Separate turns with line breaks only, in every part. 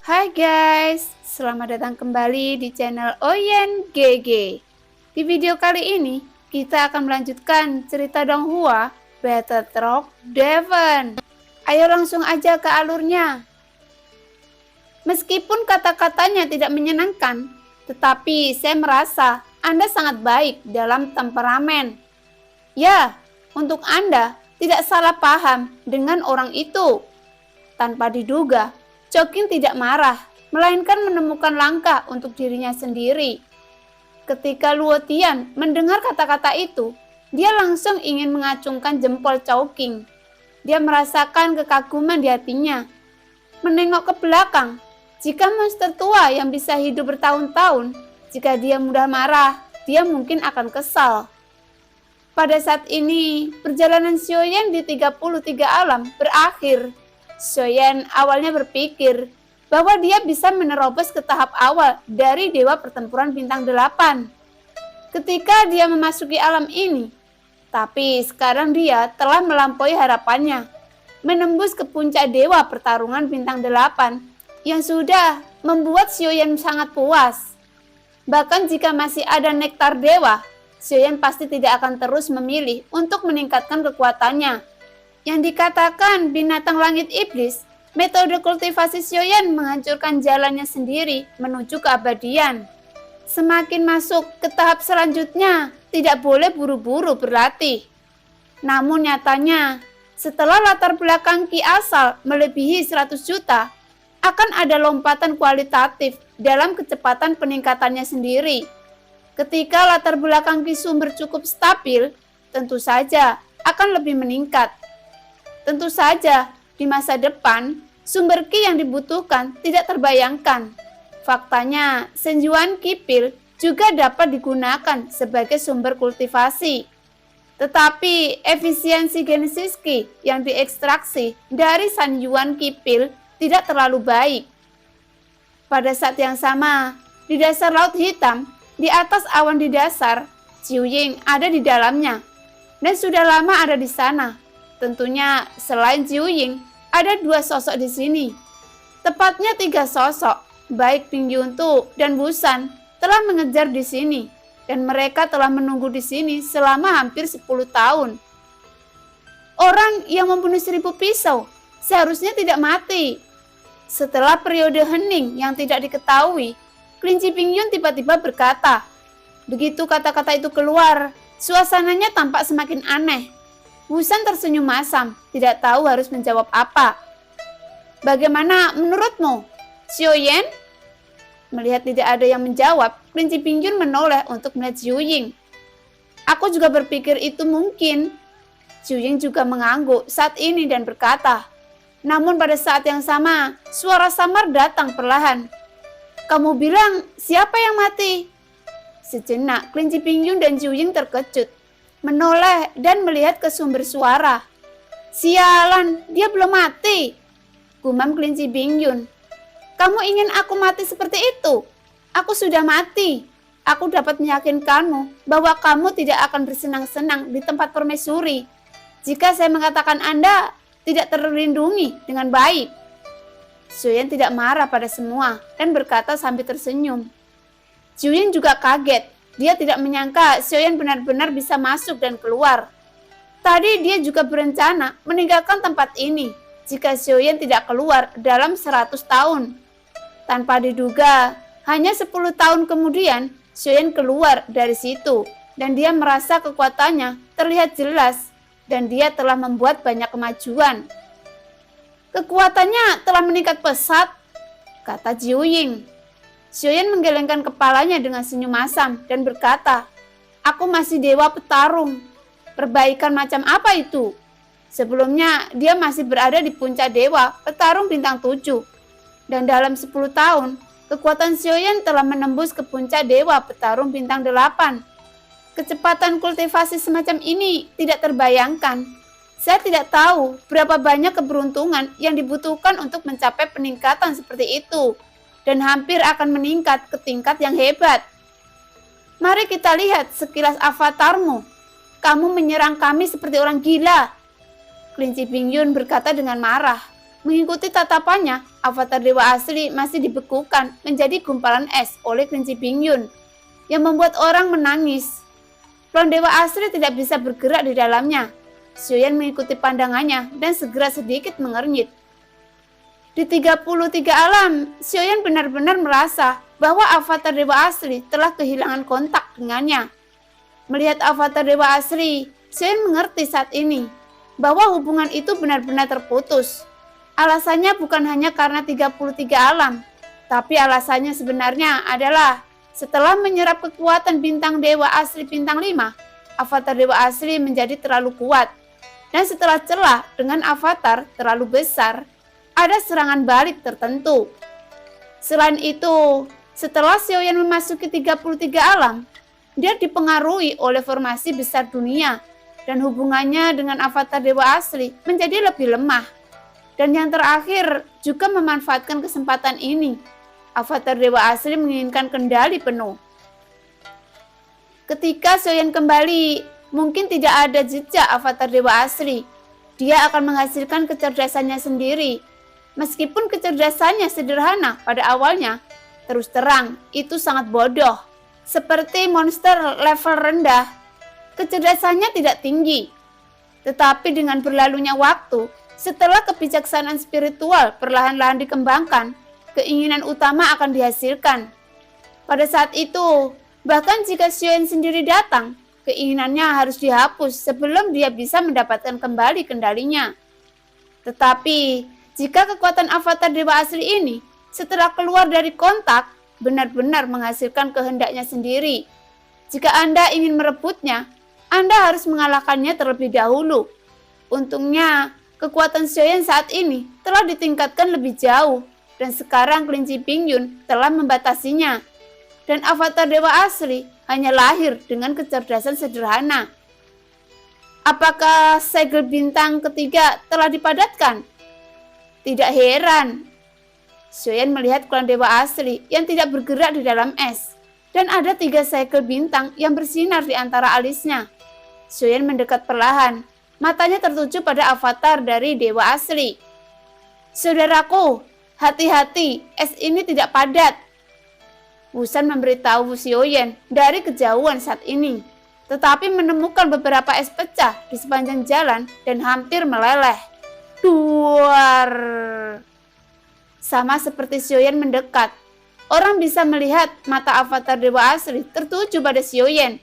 Hai guys, selamat datang kembali di channel Oyen GG. Di video kali ini, kita akan melanjutkan cerita Donghua Battle Rock Devon. Ayo langsung aja ke alurnya. Meskipun kata-katanya tidak menyenangkan, tetapi saya merasa Anda sangat baik dalam temperamen. Ya, untuk Anda tidak salah paham dengan orang itu. Tanpa diduga, Choking tidak marah, melainkan menemukan langkah untuk dirinya sendiri. Ketika Luo Tian mendengar kata-kata itu, dia langsung ingin mengacungkan jempol Choking. Dia merasakan kekaguman di hatinya. Menengok ke belakang, jika monster tua yang bisa hidup bertahun-tahun, jika dia mudah marah, dia mungkin akan kesal. Pada saat ini, perjalanan Xiaoyan di 33 alam berakhir. Xiaoyan awalnya berpikir bahwa dia bisa menerobos ke tahap awal dari Dewa Pertempuran Bintang 8 ketika dia memasuki alam ini. Tapi sekarang dia telah melampaui harapannya, menembus ke puncak Dewa Pertarungan Bintang 8 yang sudah membuat Xiaoyan sangat puas. Bahkan jika masih ada nektar dewa, Xiaoyan pasti tidak akan terus memilih untuk meningkatkan kekuatannya. Yang dikatakan binatang langit iblis, metode kultivasi Xiaoyan menghancurkan jalannya sendiri menuju keabadian. Semakin masuk ke tahap selanjutnya, tidak boleh buru-buru berlatih. Namun nyatanya, setelah latar belakang Ki asal melebihi 100 juta, akan ada lompatan kualitatif dalam kecepatan peningkatannya sendiri. Ketika latar belakang Ki sumber cukup stabil, tentu saja akan lebih meningkat. Tentu saja, di masa depan, sumber Ki yang dibutuhkan tidak terbayangkan. Faktanya, Senjuan Kipil juga dapat digunakan sebagai sumber kultivasi. Tetapi, efisiensi genesis Ki yang diekstraksi dari Senjuan Kipil tidak terlalu baik. Pada saat yang sama, di dasar Laut Hitam, di atas awan di dasar, Jiu Ying ada di dalamnya, dan sudah lama ada di sana. Tentunya selain Jiu Ying, ada dua sosok di sini. Tepatnya 3 sosok, baik Ping Yuntu dan Busan telah mengejar di sini, dan mereka telah menunggu di sini selama hampir 10 tahun. Orang yang membunuh 1000 pisau seharusnya tidak mati. Setelah periode hening yang tidak diketahui, Kelinci Ping Yun tiba-tiba berkata. Begitu kata-kata itu keluar, suasananya tampak semakin aneh. Wusan tersenyum masam, tidak tahu harus menjawab apa. Bagaimana menurutmu, Xiaoyan? Melihat tidak ada yang menjawab, Kelinci Ping Yun menoleh untuk melihat Jiu Ying. Aku juga berpikir itu mungkin. Jiu Ying juga mengangguk saat ini dan berkata. Namun pada saat yang sama, suara samar datang perlahan. Kamu bilang siapa yang mati? Sejenak, Kelinci Ping Yun dan Jiu Ying terkejut. Menoleh dan melihat ke sumber suara. Sialan, dia belum mati. Gumam Kelinci Ping Yun. Kamu ingin aku mati seperti itu? Aku sudah mati. Aku dapat meyakinkanmu bahwa kamu tidak akan bersenang-senang di tempat permaisuri jika saya mengatakan Anda tidak terlindungi dengan baik. Xiaoyan tidak marah pada semua dan berkata sambil tersenyum. Jiu Ying juga kaget. Dia tidak menyangka Xiaoyan benar-benar bisa masuk dan keluar. Tadi dia juga berencana meninggalkan tempat ini jika Xiaoyan tidak keluar dalam 100 tahun. Tanpa diduga, hanya 10 tahun kemudian Xiaoyan keluar dari situ dan dia merasa kekuatannya terlihat jelas dan dia telah membuat banyak kemajuan. Kekuatannya telah meningkat pesat, kata Jiu Ying. Xiaoyan menggelengkan kepalanya dengan senyum masam dan berkata, aku masih dewa petarung. Perbaikan macam apa itu? Sebelumnya dia masih berada di puncak dewa petarung bintang 7. Dan dalam 10 tahun, kekuatan Xiaoyan telah menembus ke puncak dewa petarung bintang 8. Kecepatan kultivasi semacam ini tidak terbayangkan. Saya tidak tahu berapa banyak keberuntungan yang dibutuhkan untuk mencapai peningkatan seperti itu. Dan hampir akan meningkat ke tingkat yang hebat. Mari kita lihat sekilas avatarmu. Kamu menyerang kami seperti orang gila. Kelinci Ping Yun berkata dengan marah. Mengikuti tatapannya, avatar dewa asli masih dibekukan menjadi gumpalan es oleh kelinci Bingyun yang membuat orang menangis. Klon dewa asli tidak bisa bergerak di dalamnya. Xiaoyan mengikuti pandangannya dan segera sedikit mengernyit. Di 33 alam, Xiaoyan benar-benar merasa bahwa avatar dewa asli telah kehilangan kontak dengannya. Melihat avatar dewa asli, Xiaoyan mengerti saat ini bahwa hubungan itu benar-benar terputus. Alasannya bukan hanya karena 33 alam, tapi alasannya sebenarnya adalah setelah menyerap kekuatan bintang dewa asli bintang 5, avatar dewa asli menjadi terlalu kuat. Dan setelah celah dengan avatar terlalu besar, ada serangan balik tertentu. Selain itu, setelah Xiaoyan memasuki 33 alam, dia dipengaruhi oleh formasi besar dunia dan hubungannya dengan avatar dewa asli menjadi lebih lemah. Dan yang terakhir juga memanfaatkan kesempatan ini. Avatar dewa asli menginginkan kendali penuh. Ketika Xiaoyan kembali, mungkin tidak ada jejak avatar dewa asli. Dia akan menghasilkan kecerdasannya sendiri. Meskipun kecerdasannya sederhana pada awalnya, terus terang itu sangat bodoh. Seperti monster level rendah, kecerdasannya tidak tinggi. Tetapi dengan berlalunya waktu, setelah kebijaksanaan spiritual perlahan-lahan dikembangkan, keinginan utama akan dihasilkan. Pada saat itu, bahkan jika Xiaoyan sendiri datang, keinginannya harus dihapus sebelum dia bisa mendapatkan kembali kendalinya. Tetapi, jika kekuatan avatar dewa asli ini setelah keluar dari kontak, benar-benar menghasilkan kehendaknya sendiri. Jika Anda ingin merebutnya, Anda harus mengalahkannya terlebih dahulu. Untungnya, kekuatan Xiaoyan saat ini telah ditingkatkan lebih jauh, dan sekarang kelinci Bingyun telah membatasinya. Dan avatar dewa asli hanya lahir dengan kecerdasan sederhana. Apakah segel bintang ketiga telah dipadatkan? Tidak heran. Xiaoyan melihat klon dewa asli yang tidak bergerak di dalam es, dan ada 3 segel bintang yang bersinar di antara alisnya. Xiaoyan mendekat perlahan. Matanya tertuju pada avatar dari dewa asli. Saudaraku, hati-hati, es ini tidak padat. Wusan memberitahu Xiaoyan dari kejauhan saat ini, tetapi menemukan beberapa es pecah di sepanjang jalan dan hampir meleleh. Duar. Sama seperti Xiaoyan mendekat, orang bisa melihat mata avatar dewa asli tertuju pada Xiaoyan.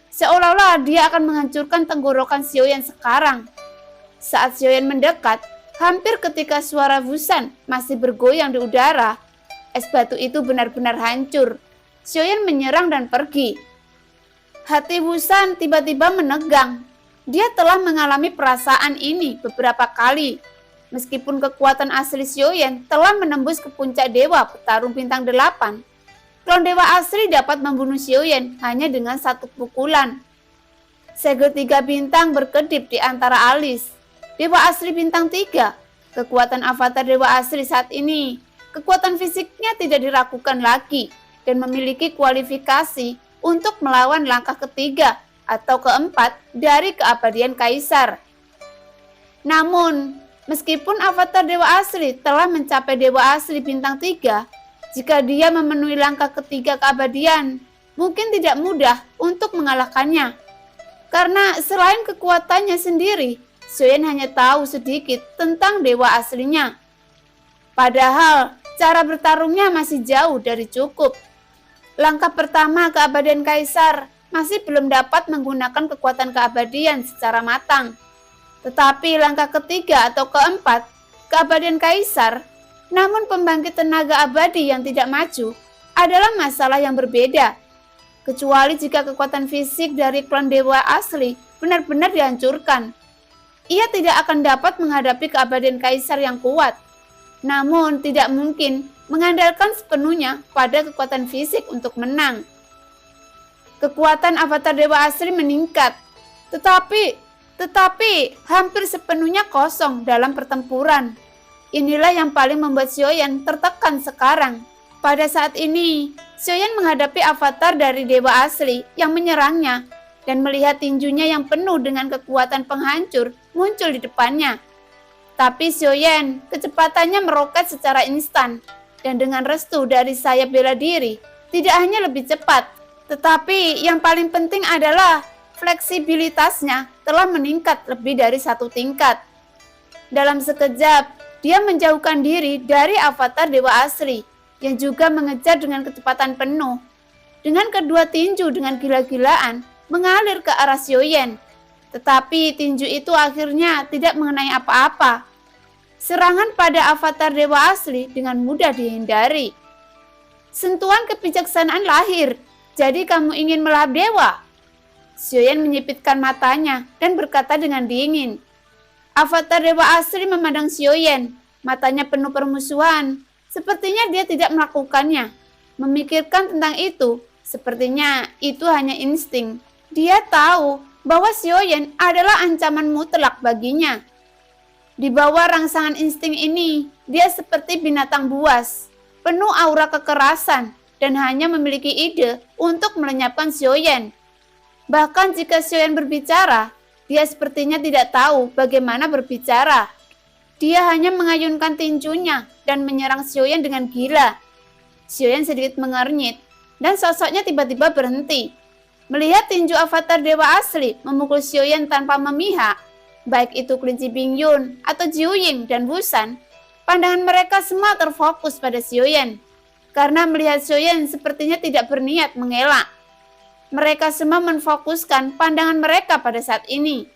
Seolah-olah dia akan menghancurkan tenggorokan Xiaoyan sekarang. Saat Xiaoyan mendekat, hampir ketika suara Wusan masih bergoyang di udara, es batu itu benar-benar hancur. Xiaoyan menyerang dan pergi. Hati Wusan tiba-tiba menegang. Dia telah mengalami perasaan ini beberapa kali. Meskipun kekuatan asli Xiaoyan telah menembus ke puncak dewa petarung bintang 8, klon dewa asli dapat membunuh Xiaoyan hanya dengan 1 pukulan. Segel 3 bintang berkedip di antara alis. Dewa asli bintang 3, kekuatan avatar dewa asli saat ini, kekuatan fisiknya tidak diragukan lagi dan memiliki kualifikasi untuk melawan langkah ketiga atau keempat dari keabadian kaisar. Namun, meskipun avatar dewa asli telah mencapai dewa asli bintang 3, jika dia memenuhi langkah ketiga keabadian, mungkin tidak mudah untuk mengalahkannya. Karena selain kekuatannya sendiri, Xiaoyan hanya tahu sedikit tentang dewa aslinya. Padahal, cara bertarungnya masih jauh dari cukup. Langkah pertama keabadian kaisar masih belum dapat menggunakan kekuatan keabadian secara matang. Tetapi langkah ketiga atau keempat, keabadian kaisar, namun pembangkit tenaga abadi yang tidak maju adalah masalah yang berbeda. Kecuali jika kekuatan fisik dari klon dewa asli benar-benar dihancurkan. Ia tidak akan dapat menghadapi keabadian kaisar yang kuat. Namun tidak mungkin mengandalkan sepenuhnya pada kekuatan fisik untuk menang. Kekuatan avatar dewa asli meningkat, tetapi hampir sepenuhnya kosong dalam pertempuran. Inilah yang paling membuat Xiaoyan tertekan sekarang. Pada saat ini, Xiaoyan menghadapi avatar dari dewa asli yang menyerangnya dan melihat tinjunya yang penuh dengan kekuatan penghancur muncul di depannya. Tapi Xiaoyan kecepatannya meroket secara instan, dan dengan restu dari sayap bela diri, tidak hanya lebih cepat, tetapi yang paling penting adalah fleksibilitasnya telah meningkat lebih dari 1 tingkat. Dalam sekejap, dia menjauhkan diri dari avatar dewa asli, yang juga mengejar dengan kecepatan penuh. Dengan kedua tinju dengan gila-gilaan mengalir ke arah Xiaoyan, tetapi tinju itu akhirnya tidak mengenai apa-apa. Serangan pada avatar dewa asli dengan mudah dihindari. Sentuhan kebijaksanaan lahir. Jadi kamu ingin melahap dewa? Xiaoyan menyipitkan matanya dan berkata dengan dingin. Avatar dewa asli memandang Xiaoyan, matanya penuh permusuhan. Sepertinya dia tidak melakukannya. Memikirkan tentang itu, sepertinya itu hanya insting. Dia tahu bahwa Xiaoyan adalah ancaman mutlak baginya. Di bawah rangsangan insting ini, dia seperti binatang buas, penuh aura kekerasan, dan hanya memiliki ide untuk melenyapkan Xiaoyan. Bahkan jika Xiaoyan berbicara, dia sepertinya tidak tahu bagaimana berbicara. Dia hanya mengayunkan tinjunya dan menyerang Xiaoyan dengan gila. Xiaoyan sedikit mengernyit, dan sosoknya tiba-tiba berhenti. Melihat tinju avatar dewa asli memukul Xiaoyan tanpa memihak, baik itu kelinci Bingyun atau Jiu Ying dan Wusan, pandangan mereka semua terfokus pada Xiaoyan. Karena melihat Xiaoyan sepertinya tidak berniat mengelak. Mereka semua menfokuskan pandangan mereka pada saat ini.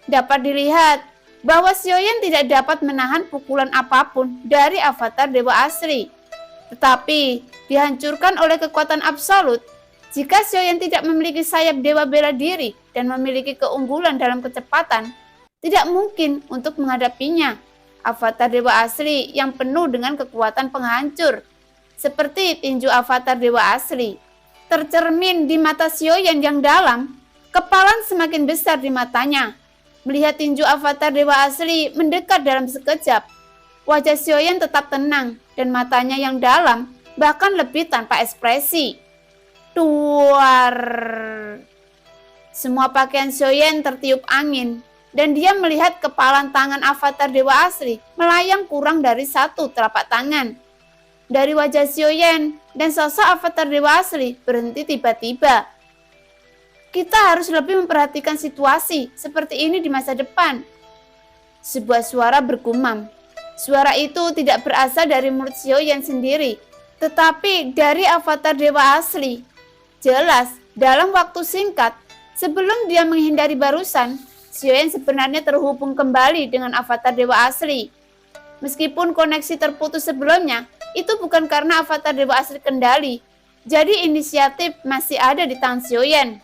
Dapat dilihat bahwa Xiaoyan tidak dapat menahan pukulan apapun dari avatar dewa asli. Tetapi dihancurkan oleh kekuatan absolut. Jika Xiaoyan tidak memiliki sayap dewa bela diri dan memiliki keunggulan dalam kecepatan, tidak mungkin untuk menghadapinya. Avatar dewa asli yang penuh dengan kekuatan penghancur, seperti tinju avatar dewa asli. Tercermin di mata Xiaoyan yang dalam, kepalan semakin besar di matanya. Melihat tinju avatar dewa asli mendekat dalam sekejap, wajah Xiaoyan tetap tenang dan matanya yang dalam bahkan lebih tanpa ekspresi. Duar. Semua pakaian Xiaoyan tertiup angin dan dia melihat kepalan tangan avatar dewa asli melayang kurang dari 1 telapak tangan. Dari wajah Xiaoyan dan sosok avatar dewa asli berhenti tiba-tiba. Kita harus lebih memperhatikan situasi seperti ini di masa depan. Sebuah suara bergumam. Suara itu tidak berasal dari mulut Xiaoyan sendiri, tetapi dari avatar dewa asli. Jelas, dalam waktu singkat, sebelum dia menghindari barusan, Xiaoyan sebenarnya terhubung kembali dengan avatar dewa asli. Meskipun koneksi terputus sebelumnya, itu bukan karena avatar dewa asli kendali. Jadi inisiatif masih ada di tangan Xiaoyan.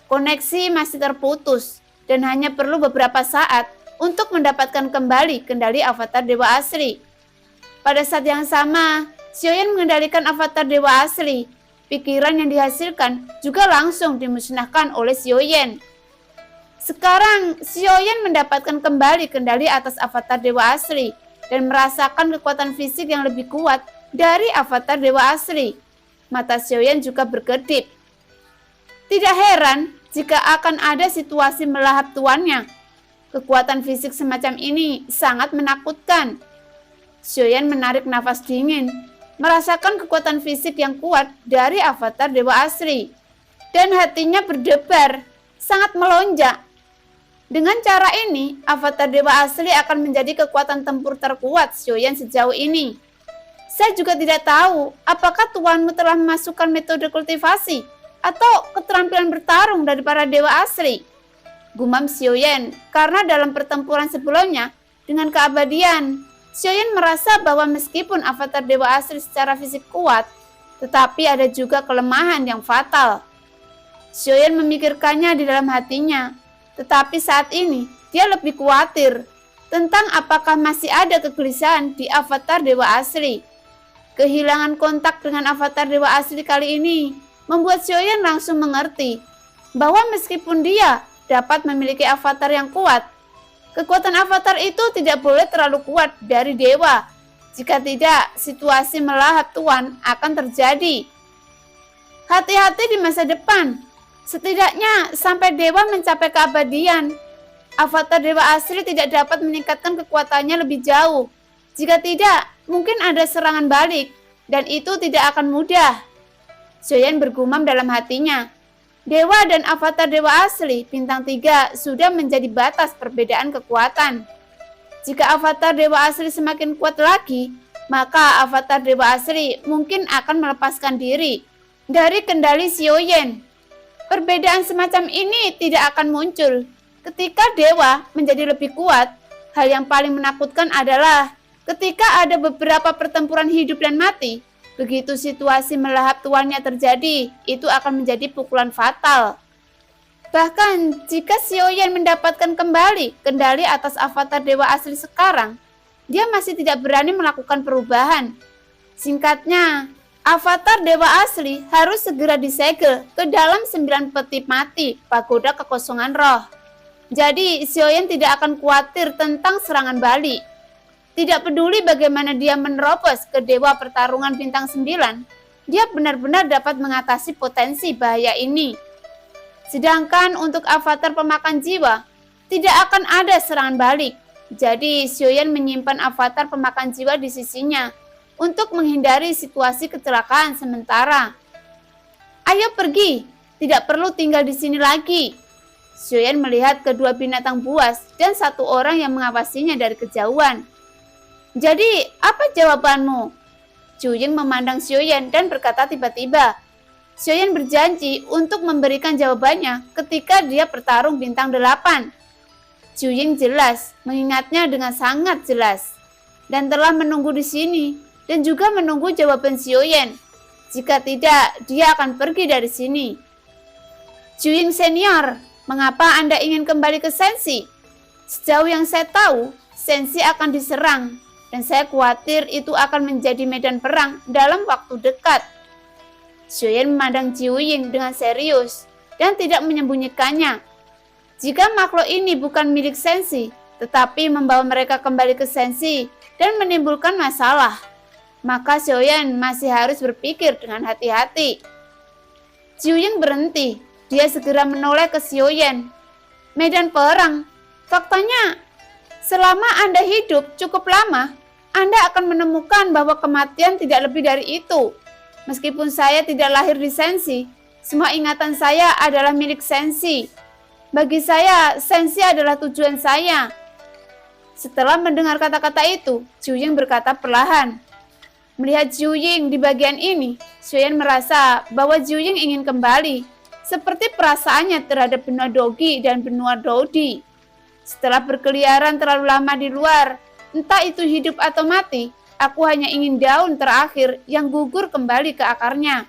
Koneksi masih terputus dan hanya perlu beberapa saat untuk mendapatkan kembali kendali avatar dewa asli. Pada saat yang sama, Xiaoyan mengendalikan avatar dewa asli. Pikiran yang dihasilkan juga langsung dimusnahkan oleh Xiaoyan. Sekarang, Xiaoyan mendapatkan kembali kendali atas avatar dewa asli dan merasakan kekuatan fisik yang lebih kuat dari avatar dewa asli. Mata Xiaoyan juga berkedip. Tidak heran jika akan ada situasi melahap tuannya. Kekuatan fisik semacam ini sangat menakutkan. Xiaoyan menarik nafas dingin, merasakan kekuatan fisik yang kuat dari avatar dewa asli. Dan hatinya berdebar, sangat melonjak. Dengan cara ini, avatar dewa asli akan menjadi kekuatan tempur terkuat Xiaoyan sejauh ini. Saya juga tidak tahu apakah tuanmu telah memasukkan metode kultivasi atau keterampilan bertarung dari para dewa asli. Gumam Xiaoyan karena dalam pertempuran sebelumnya dengan keabadian, Xiaoyan merasa bahwa meskipun avatar dewa asli secara fisik kuat, tetapi ada juga kelemahan yang fatal. Xiaoyan memikirkannya di dalam hatinya, tetapi saat ini dia lebih khawatir tentang apakah masih ada kegelisahan di avatar dewa asli. Kehilangan kontak dengan avatar dewa asli kali ini membuat Xiaoyan langsung mengerti bahwa meskipun dia dapat memiliki avatar yang kuat, kekuatan avatar itu tidak boleh terlalu kuat dari dewa. Jika tidak, situasi melahap tuan akan terjadi. Hati-hati di masa depan, setidaknya sampai dewa mencapai keabadian. avatar dewa asli tidak dapat meningkatkan kekuatannya lebih jauh. Jika tidak, mungkin ada serangan balik, dan itu tidak akan mudah. Xiaoyan bergumam dalam hatinya. Dewa dan avatar dewa asli bintang 3 sudah menjadi batas perbedaan kekuatan. Jika avatar dewa asli semakin kuat lagi, maka avatar dewa asli mungkin akan melepaskan diri dari kendali Xiaoyan. Perbedaan semacam ini tidak akan muncul. Ketika dewa menjadi lebih kuat, hal yang paling menakutkan adalah ketika ada beberapa pertempuran hidup dan mati. Begitu situasi melahap tuannya terjadi, itu akan menjadi pukulan fatal. Bahkan jika Xiaoyan mendapatkan kembali kendali atas avatar dewa asli sekarang, dia masih tidak berani melakukan perubahan. Singkatnya, avatar dewa asli harus segera disegel ke dalam 9 peti mati pagoda kekosongan roh. Jadi Xiaoyan tidak akan khawatir tentang serangan balik. Tidak peduli bagaimana dia menerobos ke dewa pertarungan bintang 9, dia benar-benar dapat mengatasi potensi bahaya ini. Sedangkan untuk avatar pemakan jiwa, tidak akan ada serangan balik. Jadi Xiaoyan menyimpan avatar pemakan jiwa di sisinya untuk menghindari situasi kecelakaan sementara. Ayo pergi, tidak perlu tinggal di sini lagi. Xiaoyan melihat kedua binatang buas dan satu orang yang mengawasinya dari kejauhan. Jadi, apa jawabanmu? Zhu-Ying memandang Xiaoyan dan berkata tiba-tiba. Xiaoyan berjanji untuk memberikan jawabannya ketika dia bertarung bintang 8. Zhu-Ying jelas mengingatnya dengan sangat jelas dan telah menunggu di sini dan juga menunggu jawaban Xiaoyan. Jika tidak, dia akan pergi dari sini. Zhu-Ying senior, mengapa Anda ingin kembali ke Shenxi? Sejauh yang saya tahu, Shenxi akan diserang. Dan saya khawatir itu akan menjadi medan perang dalam waktu dekat. Xiaoyan memandang Zhu-Ying dengan serius dan tidak menyembunyikannya. Jika makhluk ini bukan milik Shenxi, tetapi membawa mereka kembali ke Shenxi dan menimbulkan masalah, maka Xiaoyan masih harus berpikir dengan hati-hati. Zhu-Ying berhenti. Dia segera menoleh ke Xiaoyan. Medan perang. Faktanya, selama Anda hidup cukup lama, Anda akan menemukan bahwa kematian tidak lebih dari itu. Meskipun saya tidak lahir di Shenxi, semua ingatan saya adalah milik Shenxi. Bagi saya, Shenxi adalah tujuan saya. Setelah mendengar kata-kata itu, Zhu-Ying berkata perlahan. Melihat Zhu-Ying di bagian ini, Xiaoyan merasa bahwa Zhu-Ying ingin kembali, seperti perasaannya terhadap benua Dogi dan benua Dodi. Setelah berkeliaran terlalu lama di luar, entah itu hidup atau mati, aku hanya ingin daun terakhir yang gugur kembali ke akarnya.